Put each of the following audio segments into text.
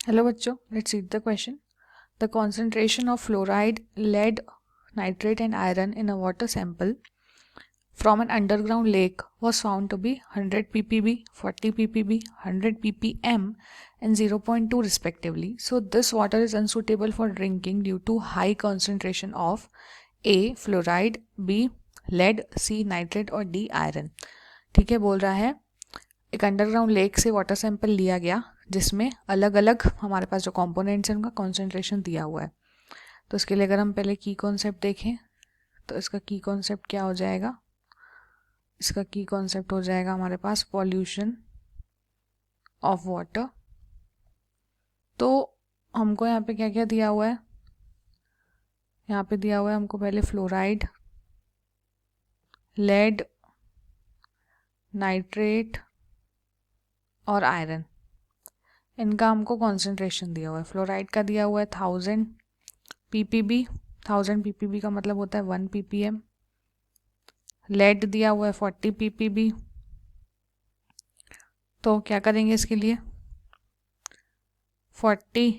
Hello बच्चों, let's read the question. The concentration of fluoride, lead, nitrate and iron in a water sample from an underground lake was found to be 100 ppb, 40 ppb, 100 ppm and 0.2 respectively. So this water is unsuitable for drinking due to high concentration of A. fluoride, B. lead, C. nitrate और D. iron. ठीक है, बोल रहा है एक underground lake से water sample लिया गया जिसमें अलग अलग हमारे पास जो कंपोनेंट्स हैं उनका कॉन्सेंट्रेशन दिया हुआ है। तो इसके लिए अगर हम पहले की कॉन्सेप्ट देखें तो इसका की कॉन्सेप्ट क्या हो जाएगा, इसका की कॉन्सेप्ट हो जाएगा हमारे पास पॉल्यूशन ऑफ वाटर। तो हमको यहाँ पे क्या क्या दिया हुआ है, यहाँ पे दिया हुआ है हमको पहले फ्लोराइड, लेड, नाइट्रेट और आयरन, इनका हमको कॉन्सेंट्रेशन दिया हुआ है। फ्लोराइड का दिया हुआ है 1000 ppb, 1000 ppb का मतलब होता है 1 ppm। लेड दिया हुआ है 40 ppb। तो क्या करेंगे इसके लिए, 40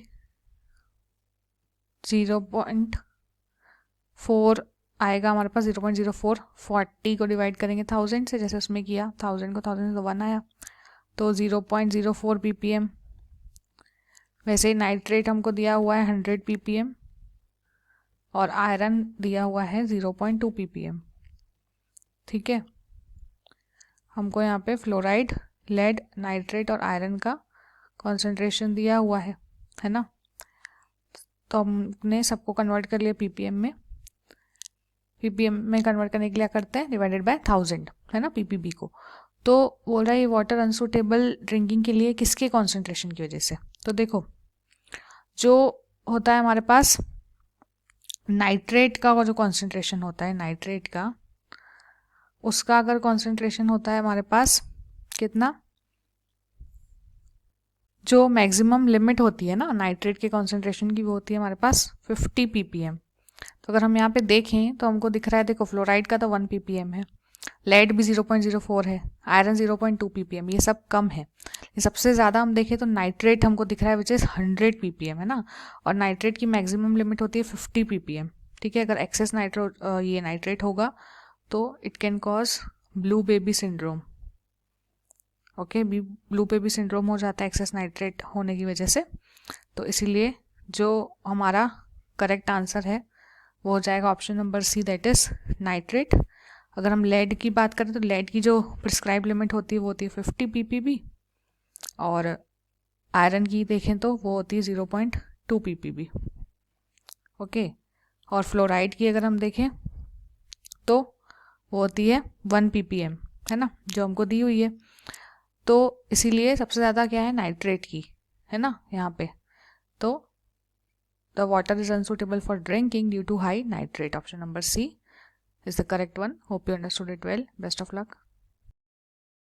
0.4 आएगा हमारे पास 0.04, 40 को डिवाइड करेंगे 1000 से, जैसे उसमें किया 1000 को 1000 से तो 1 आया, तो 0.04 ppm। वैसे ही नाइट्रेट हमको दिया हुआ है 100 ppm और आयरन दिया हुआ है 0.2 ppm। ठीक है, हमको यहाँ पे फ्लोराइड, लेड, नाइट्रेट और आयरन का कॉन्सेंट्रेशन दिया हुआ है ना। तो हमने सबको कन्वर्ट कर लिया ppm में। ppm में कन्वर्ट करने के लिए करते हैं डिवाइडेड बाय 1000, है ना, ppb को। तो बोल रहा है ये वाटर अनसूटेबल ड्रिंकिंग के लिए किसके कॉन्सेंट्रेशन की वजह से। तो देखो, जो होता है हमारे पास नाइट्रेट का जो कॉन्सेंट्रेशन होता है, नाइट्रेट का, उसका अगर कॉन्सेंट्रेशन होता है हमारे पास कितना, जो मैक्सिमम लिमिट होती है ना नाइट्रेट के कॉन्सेंट्रेशन की, वो होती है हमारे पास 50 ppm। तो अगर हम यहाँ पे देखें तो हमको दिख रहा है, देखो फ्लोराइड का तो 1 ppm है, लेड भी 0.04 है, आयरन 0.2 ppm, ये सब कम है। सबसे ज़्यादा हम देखें तो नाइट्रेट हमको दिख रहा है विच इज़ 100 ppm, है ना। और नाइट्रेट की मैक्सिमम लिमिट होती है 50 ppm। ठीक है, अगर एक्सेस ये नाइट्रेट होगा तो it can cause blue baby syndrome. Okay, blue baby syndrome हो जाता है एक्सेस नाइट्रेट होने की वजह से। तो इसीलिए जो हमारा करेक्ट आंसर है वो हो जाएगा option number C, that is nitrate. अगर हम लेड की बात करें तो लेड की जो प्रिस्क्राइब लिमिट होती है वो होती है 50 ppb और आयरन की देखें तो वो होती है 0.2 ppb। ओके, और फ्लोराइड की अगर हम देखें तो वो होती है 1 ppm, है ना, जो हमको दी हुई है। तो इसीलिए सबसे ज़्यादा क्या है, नाइट्रेट की, है ना यहाँ पे। तो the water is unsuitable for drinking due to high nitrate. Option number C is the correct one. Hope you understood it well. Best of luck.